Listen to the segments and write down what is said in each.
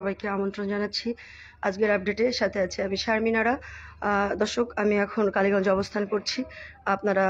সবাইকে আমন্ত্রণ জানাচ্ছি আজকের আপডেটে। সাথে আছে আমি শারমিনারা। দর্শক, আমি এখন কালীগঞ্জে অবস্থান করছি। আপনারা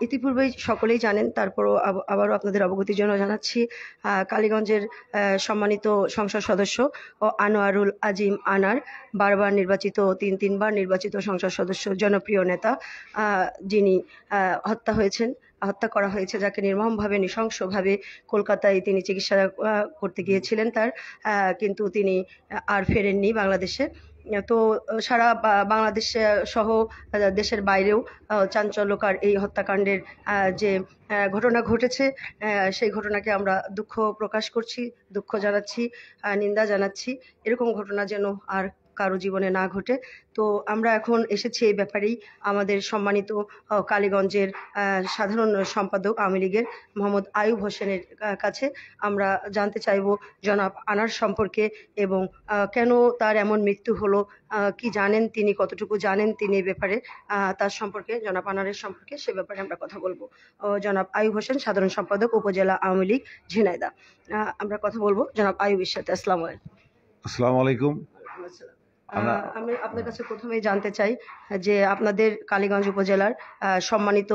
ইতিপূর্বেই সকলেই জানেন, তারপরও আবারও আপনাদের অবগতির জন্য জানাচ্ছি। কালীগঞ্জের সম্মানিত সংসদ সদস্য ও আনোয়ারুল আজিম আনার, বারবার নির্বাচিত, তিনবার নির্বাচিত সংসদ সদস্য, জনপ্রিয় নেতা, যিনি হত্যা করা হয়েছে, যাকে নির্মমভাবে নৃশংসভাবে কলকাতায় তিনি চিকিৎসা করতে গিয়েছিলেন কিন্তু তিনি আর ফেরেননি বাংলাদেশে। তো সারা বাংলাদেশ সহ দেশের বাইরেও চাঞ্চল্যকর এই হত্যাকাণ্ডের যে ঘটনা ঘটেছে, সেই ঘটনাকে আমরা দুঃখ প্রকাশ করছি, দুঃখ জানাচ্ছি, নিন্দা জানাচ্ছি। এরকম ঘটনা যেন আর কারো জীবনে না ঘটে। তো আমরা এখন এসেছি এই ব্যাপারেই আমাদের সম্মানিত কালীগঞ্জের সাধারণ সম্পাদক আওয়ামী লীগের মোহাম্মদ আয়ুব হোসেনের কাছে। আমরা জানতে চাইব জনাব আনার সম্পর্কে এবং কেন তার এমন মৃত্যু হলো, কি জানেন তিনি, কতটুকু জানেন তিনি এই ব্যাপারে, তার সম্পর্কে, জনাব আনারের সম্পর্কে, সে ব্যাপারে আমরা কথা বলবো। জনাব আয়ুব হোসেন, সাধারণ সম্পাদক, উপজেলা আওয়ামী লীগ, ঝিনাইদহ। আমরা কথা বলবো জনাব আয়ুবের সাথে। আসসালামু আলাইকুম। আসসালামু আলাইকুম। আমি আপনার কাছে প্রথমেই জানতে চাই যে আপনাদের কালীগঞ্জ উপজেলার সম্মানিত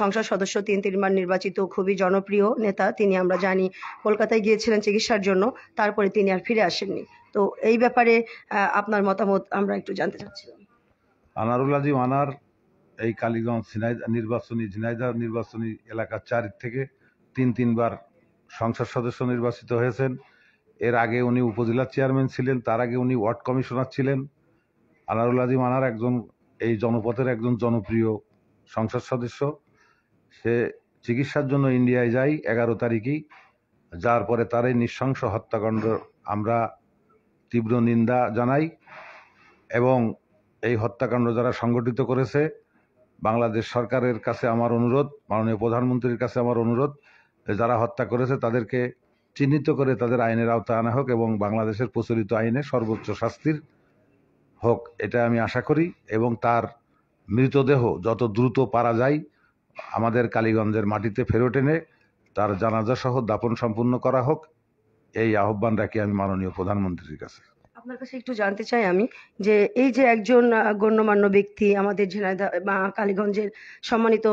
সংসদ সদস্য, তিনবার নির্বাচিত, খুবই জনপ্রিয় নেতা, তিনি আমরা জানি কলকাতায় গিয়েছিলেন চিকিৎসার জন্য, তারপরে তিনি আর ফিরে আসেননি। তো এই ব্যাপারে আপনার মতামত আমরা একটু জানতে চাচ্ছিলাম। আনারুল আজিম আনার এই কালীগঞ্জ ঝিনাইদহ নির্বাচনী এলাকার 4 থেকে তিনবার সংসদ সদস্য নির্বাচিত হয়েছেন। এর আগে উনি উপজেলার চেয়ারম্যান ছিলেন, তার আগে উনি ওয়ার্ড কমিশনার ছিলেন। আনারুল আজিম আনার এই জনপথের একজন জনপ্রিয় সংসদ সদস্য। সে চিকিৎসার জন্য ইন্ডিয়ায় যায় 11 তারিখেই, যার পরে তার এই নৃশংস হত্যাকাণ্ড আমরা তীব্র নিন্দা জানাই। এবং এই হত্যাকাণ্ড যারা সংগঠিত করেছে, বাংলাদেশ সরকারের কাছে আমার অনুরোধ, মাননীয় প্রধানমন্ত্রীর কাছে আমার অনুরোধ, যারা হত্যা করেছে তাদেরকে চিহ্নিত করে তাদের আইনের আওতায় আনা হোক এবং বাংলাদেশের প্রচলিত আইনে সর্বোচ্চ শাস্তির হোক, এটা আমি আশা করি। এবং তার মৃতদেহ যত দ্রুত পারা যায় আমাদের কালীগঞ্জের মাটিতে ফেরত এনে তার জানাজা সহ দাফন সম্পূর্ণ করা হোক, এই আহ্বান রাখি আমি মাননীয় প্রধানমন্ত্রীর কাছে। আপনার কাছে একটু জানতে চাই আমি যে এই যে একজন গণ্যমান্য ব্যক্তি, আমাদের ঝিনাইদহ বা কালীগঞ্জের সম্মানিত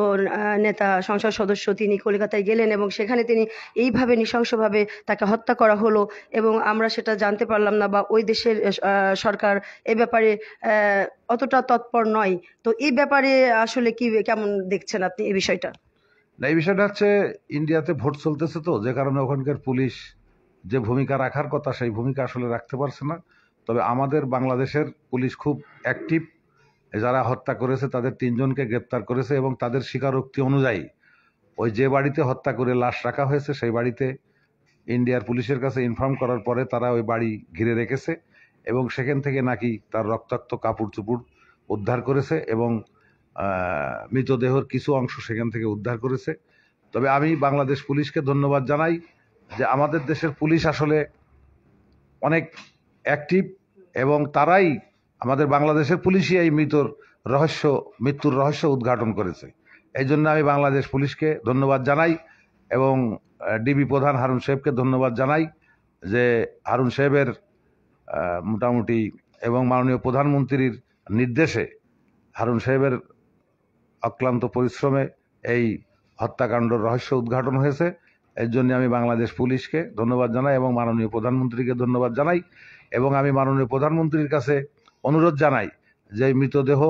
নেতা, সংসদ সদস্য, তিনি কলকাতায় গেলেন এবং সেখানে তিনি এইভাবে নৃশংসভাবে তাকে হত্যা করা হলো এবং আমরা সেটা জানতে পারলাম না, বা ওই দেশের সরকার এ ব্যাপারে অতটা তৎপর নয়। তো এই ব্যাপারে আসলে কেমন দেখছেন আপনি এই বিষয়টা? না, এই বিষয়টা হচ্ছে ইন্ডিয়াতে ভোট চলতেছে, তো যে কারণে ওখানকার পুলিশ যে ভূমিকা রাখার কথা সেই ভূমিকা আসলে রাখতে পারছে না। তবে আমাদের বাংলাদেশের পুলিশ খুব অ্যাক্টিভ। যারা হত্যা করেছে তাদের 3 জনকে গ্রেপ্তার করেছে এবং তাদের স্বীকারোক্তি অনুযায়ী ওই যে বাড়িতে হত্যা করে লাশ রাখা হয়েছে সেই বাড়িতে ইন্ডিয়ার পুলিশের কাছে ইনফর্ম করার পরে তারা ওই বাড়ি ঘিরে রেখেছে এবং সেখান থেকে নাকি তার রক্তাক্ত কাপড় চুপড় উদ্ধার করেছে এবং মৃতদেহের কিছু অংশ সেখান থেকে উদ্ধার করেছে। তবে আমি বাংলাদেশ পুলিশকে ধন্যবাদ জানাই যে আমাদের দেশের পুলিশ আসলে অনেক অ্যাক্টিভ এবং তারাই, আমাদের বাংলাদেশের পুলিশই এই মৃত্যুর রহস্য উদ্ঘাটন করেছে। এই জন্য আমি বাংলাদেশ পুলিশকে ধন্যবাদ জানাই এবং ডিবি প্রধান হারুন সাহেবকে ধন্যবাদ জানাই যে হারুন সাহেবের মোটামুটি এবং মাননীয় প্রধানমন্ত্রীর নির্দেশে হারুন সাহেবের অক্লান্ত পরিশ্রমে এই হত্যাকাণ্ডর রহস্য উদ্ঘাটন হয়েছে। এর জন্য আমি বাংলাদেশ পুলিশকে ধন্যবাদ জানাই এবং মাননীয় প্রধানমন্ত্রীকে ধন্যবাদ জানাই এবং আমি মাননীয় প্রধানমন্ত্রীর কাছে অনুরোধ জানাই যে মৃতদেহ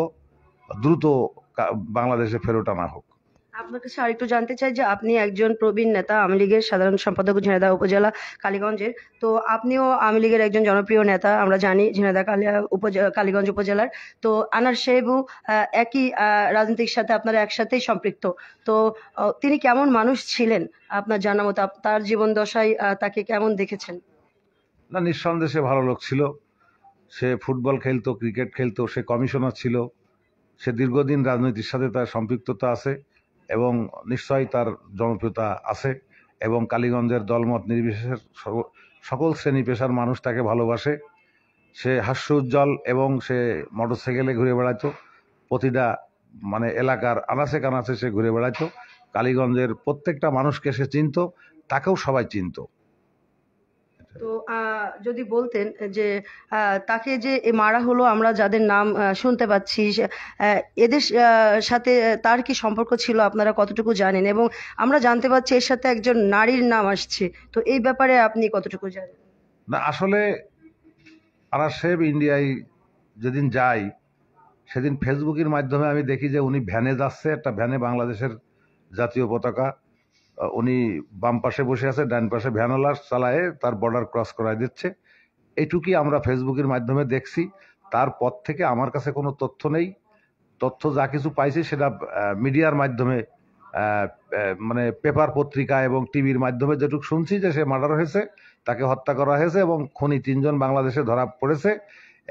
দ্রুত বাংলাদেশে ফেরত আনা হোক। আপনার কাছে আরেকটু জানতে চাই যে আপনি একজন প্রবীণ নেতা, আওয়ামী লীগের সাধারণ সম্পাদক, ঝিনাইদহ উপজেলা কালীগঞ্জের। তো আপনিও আওয়ামী লীগের একজন জনপ্রিয় নেতা, আমরা জানি ঝিনাইদহ কালীগঞ্জ উপজেলার। তো আনার সাহেবও একই রাজনীতির সাথে আপনারা একসাথেই সম্পৃক্ত। তো তিনি কেমন মানুষ ছিলেন আপনার জানা মতো? তার জীবন দশায় তাকে কেমন দেখেছেন? না, নিঃসন্দেহে সে ভালো লোক ছিল। সে ফুটবল খেলতো, ক্রিকেট খেলতো, সে কমিশনার ছিল, সে দীর্ঘদিন রাজনীতির সাথে তার সম্পৃক্ততা আছে এবং নিশ্চয়ই তার জনপ্রিয়তা আছে এবং কালীগঞ্জের দলমত নির্বিশেষে সকল শ্রেণী পেশার মানুষ তাকে ভালোবাসে। সে হাস্য উজ্জ্বল এবং সে মোটরসাইকেলে ঘুরে বেড়াতো, প্রতিটা এলাকার আনাচে কানাচে সে ঘুরে বেড়াতো। কালীগঞ্জের প্রত্যেকটা মানুষকে সে চিনত, তাকেও সবাই চিনত। তো যদি বলতেন যে তাকে যে মারা হলো, আমরা যাদের নাম শুনতে পাচ্ছি, এদের সাথে তার কি সম্পর্ক ছিল আপনারা কতটুকু জানেন? এবং আমরা জানতে পারছি এর সাথে একজন নারীর নাম আসছে, তো এই ব্যাপারে আপনি কতটুকু জানেন? না, আসলে আনাস সাহেব ইন্ডিয়ায় যেদিন যাই সেদিন ফেসবুকের মাধ্যমে আমি দেখি যে উনি ভ্যানে যাচ্ছে, একটা ভ্যানে বাংলাদেশের জাতীয় পতাকা, উনি বাম পাশে বসে আছে, ডান পাশে ভ্যানওয়ালা চালায়ে তার বর্ডার ক্রস করায় দিচ্ছে। এইটুকুই আমরা ফেসবুকের মাধ্যমে দেখছি। তারপর থেকে আমার কাছে কোনো তথ্য নেই। তথ্য যা কিছু পাইছি সেটা মিডিয়ার মাধ্যমে, মানে পেপার পত্রিকা এবং টিভির মাধ্যমে যেটুকু শুনছি যে সে মার্ডার হয়েছে, তাকে হত্যা করা হয়েছে এবং খুনি 3জন বাংলাদেশে ধরা পড়েছে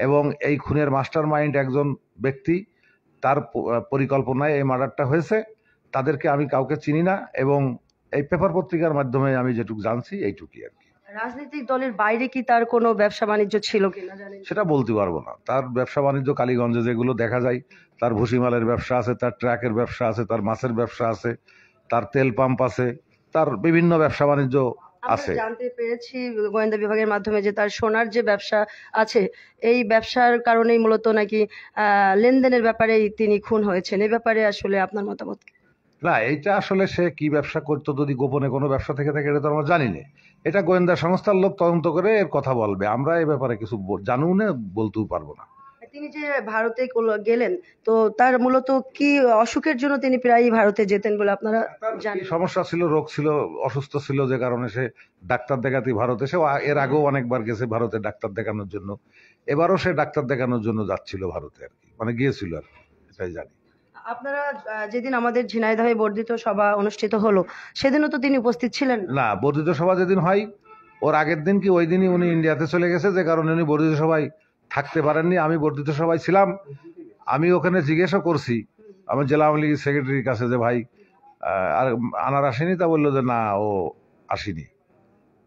এবং এই খুনের মাস্টার মাইন্ড একজন ব্যক্তি, তার পরিকল্পনায় এই মার্ডারটা হয়েছে। তাদেরকে আমি কাউকে চিনি না এবং এই পেপার পত্রিকার মাধ্যমে আমি যেটুকু জানছি এইটুকুই আর কি। রাজনৈতিক দলের বাইরে কি তার কোনো ব্যবসা বাণিজ্য ছিল কিনা জানেন? সেটা বলতে পারবো না। তার ব্যবসা বাণিজ্য কালীগঞ্জে যেগুলো দেখা যায়, তার ভুসিমালের ব্যবসা আছে, তার ট্রাকের ব্যবসা আছে, তার মাছের ব্যবসা আছে, তার তেল পাম্প আছে, তার বিভিন্ন ব্যবসা বাণিজ্য আছে। আমরা জানতে পেরেছি গোয়েন্দা বিভাগের মাধ্যমে যে তার সোনার যে ব্যবসা আছে, এই ব্যবসার কারণেই মূলত নাকি লেনদেনের ব্যাপারেই তিনি খুন হয়েছেন। এই ব্যাপারে আসলে আপনার মতামত কি? না, এইটা আসলে সে কি ব্যবসা করতো, যদি গোপনে কোনো ব্যবসা থেকে থাকে এটা তো আমরা জানি না। এটা গোয়েন্দা সংস্থার লোক তদন্ত করে এর কথা বলবে, আমরা এই ব্যাপারে কিছু জানিও না, বলতেও পারবো না। তিনি যে ভারতে গেলেন, তো তার মূলত কি অসুখের জন্য তিনি প্রায়ই ভারতে যেতেন বলে আপনারা কি জানেন? সমস্যা ছিল, রোগ ছিল, অসুস্থ ছিল, যে কারণে সে ডাক্তার দেখাতে ভারতে, সে এর আগেও অনেকবার গেছে ভারতে ডাক্তার দেখানোর জন্য। এবারও সে ডাক্তার দেখানোর জন্য যাচ্ছিল ভারতে আর কি, মানে গিয়েছিল আর কি, এটাই জানি। আপনারা যেদিন আমাদের ঝিনাইদহে বর্ধিত সভা অনুষ্ঠিত হলো, সেদিনও তো তিনি উপস্থিত ছিলেন। না, বর্ধিত সভা যেদিন হয় ওর আগের দিন কি ওই দিনই উনি ইন্ডিয়াতে চলে গেছে, যে কারণে উনি বর্ধিত সভায় থাকতে পারেননি। আমি বর্ধিত সভায় ছিলাম, আমি ওখানে জিজ্ঞাসা করছি আমার জেলা আওয়ামী লীগের সেক্রেটারির কাছে যে ভাই আর আনার আসেনি, তা বললো যে না, ও আসেনি।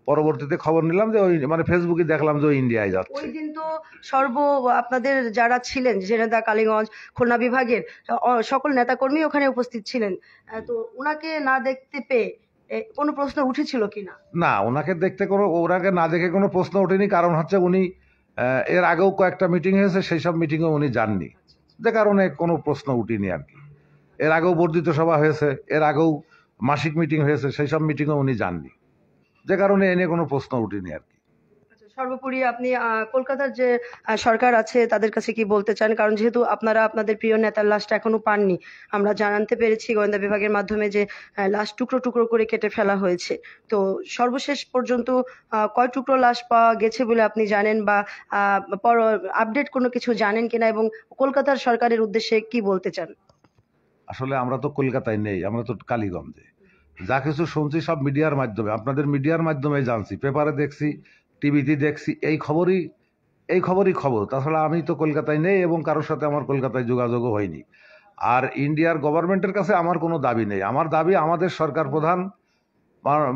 পরবর্তীতে খবর নিলাম যে ওই মানে ফেসবুকে দেখলাম যে ওই ইন্ডিয়ায় যাচ্ছে। ওই দিন তো আপনাদের যারা ছিলেন ঝিনাইদহ, কালীগঞ্জ, খুলনা বিভাগের সকল নেতাকর্মী ওখানে উপস্থিত ছিলেন। তো উনাকে না দেখতে পেয়ে কোনো প্রশ্ন উঠেছিল কিনা? না, ওনাকে না দেখে কোনো প্রশ্ন ওঠেনি। কারণ হচ্ছে উনি এর আগেও কয়েকটা মিটিং হয়েছে, সেই সব মিটিংয়ে উনি যাননি, যে কারণে কোনো প্রশ্ন উঠেনি আর কি। এর আগেও বর্ধিত সভা হয়েছে, এর আগেও মাসিক মিটিং হয়েছে, সেই সব মিটিংয়ে উনি যাননি, যে কারণে এ নিয়ে কোনো প্রশ্ন উঠেনি আর কি। আচ্ছা, সর্বোপরি আপনি কলকাতার যে সরকার আছে তাদের কাছে কি বলতে চান? কারণ যেহেতু আপনারা আপনাদের প্রিয় নেতার লাশটা এখনো পাননি, আমরা জানতে পেরেছি গোয়েন্দা বিভাগের মাধ্যমে যে লাশ টুকরো টুকরো করে কেটে ফেলা হয়েছে। তো সর্বশেষ পর্যন্ত কয় টুকরো লাশ পাওয়া গেছে বলে আপনি জানেন, বা আপডেট কোনো কিছু জানেন কিনা, এবং কলকাতার সরকারের উদ্দেশ্যে কি বলতে চান? আসলে আমরা তো কলকাতায় নেই, আমরা তো কালীগঞ্জে। যা কিছু শুনছি সব মিডিয়ার মাধ্যমে, আপনাদের মিডিয়ার মাধ্যমে জানছি, পেপারে দেখছি, টিভিতে দেখছি, এই খবরই খবর। তাছাড়া আমি তো কলকাতায় নেই এবং কারোর সাথে আমার কলকাতায় যোগাযোগও হয়নি। আর ইন্ডিয়ার গভর্নমেন্টের কাছে আমার কোনো দাবি নেই। আমার দাবি আমাদের সরকার প্রধান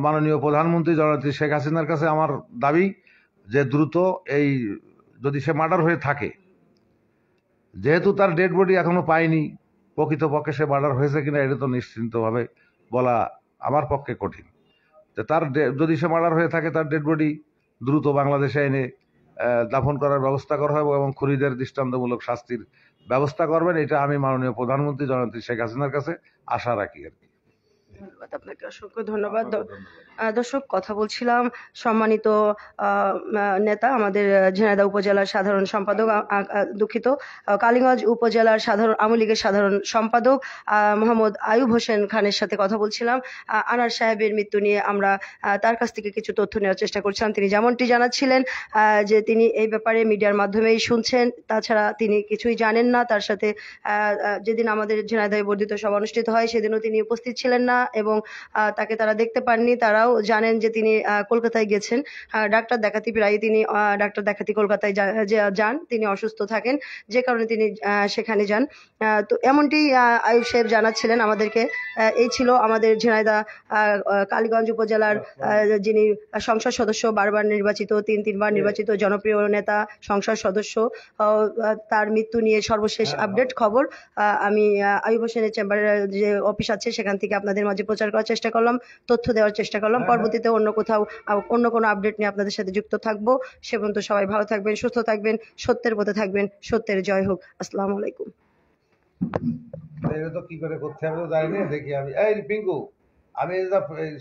মাননীয় প্রধানমন্ত্রী জননেত্রী শেখ হাসিনার কাছে আমার দাবি যে দ্রুত এই, যদি সে মার্ডার হয়ে থাকে, যেহেতু তার ডেড বডি এখনো পাইনি, প্রকৃতপক্ষে সে মার্ডার হয়েছে কিনা এটা তো নিশ্চিন্তভাবে বলা আমার পক্ষে কঠিন। যে তার যদি সে মার্ডার হয়ে থাকে, তার ডেড বডি দ্রুত বাংলাদেশে এনে দাফন করার ব্যবস্থা করা হবে এবং খুনিদের দৃষ্টান্তমূলক শাস্তির ব্যবস্থা করবেন, এটা আমি মাননীয় প্রধানমন্ত্রী জননেত্রী শেখ হাসিনার কাছে আশা রাখি আর কি। ধন্যবাদ আপনাকে, অসংখ্য ধন্যবাদ। দর্শক, কথা বলছিলাম সম্মানিত নেতা, আমাদের ঝিনাইদহ উপজেলার সাধারণ সম্পাদক, দুঃখিত, কালীগঞ্জ উপজেলার আওয়ামী লীগের সাধারণ সম্পাদক মোহাম্মদ আয়ুব হোসেন খানের সাথে কথা বলছিলাম। আনার সাহেবের মৃত্যু নিয়ে আমরা তার কাছ থেকে কিছু তথ্য নেওয়ার চেষ্টা করছিলাম। তিনি যেমনটি জানাচ্ছিলেন যে তিনি এই ব্যাপারে মিডিয়ার মাধ্যমেই শুনছেন, তাছাড়া তিনি কিছুই জানেন না। তার সাথে যেদিন আমাদের ঝিনাইদহে বর্ধিত সভা অনুষ্ঠিত হয় সেদিনও তিনি উপস্থিত ছিলেন না এবং তাকে তারা দেখতে পাননি। তারাও জানেন যে তিনি কলকাতায় গেছেন ডাক্তার দেখাতে, প্রায়ই তিনি ডাক্তার দেখাতে কলকাতায় যান, তিনি অসুস্থ থাকেন, যে কারণে তিনি সেখানে যান। তো এমনটি আয়ুব সাহেব জানাচ্ছিলেন আমাদেরকে। এই ছিল আমাদের ঝিনাইদহ কালীগঞ্জ উপজেলার যিনি সংসদ সদস্য, বারবার নির্বাচিত, তিনবার নির্বাচিত জনপ্রিয় নেতা, সংসদ সদস্য, তার মৃত্যু নিয়ে সর্বশেষ আপডেট খবর আমি আয়ুব হোসেনের চেম্বারের যে অফিস আছে সেখান থেকে আপনাদের মাঝে মাঝে প্রচার করার চেষ্টা করলাম, তথ্য দেওয়ার চেষ্টা করলাম। পরবর্তীতে অন্য কোথাও অন্য কোনো আপডেট নিয়ে আপনাদের সাথে যুক্ত থাকবো। সে পর্যন্ত সবাই ভালো থাকবেন, সুস্থ থাকবেন, সত্যের পথে থাকবেন। সত্যের জয় হোক। আসসালামু আলাইকুম। এটা তো কি করে করতে হবে জানি না, দেখি আমি। এই পিঙ্কু, আমি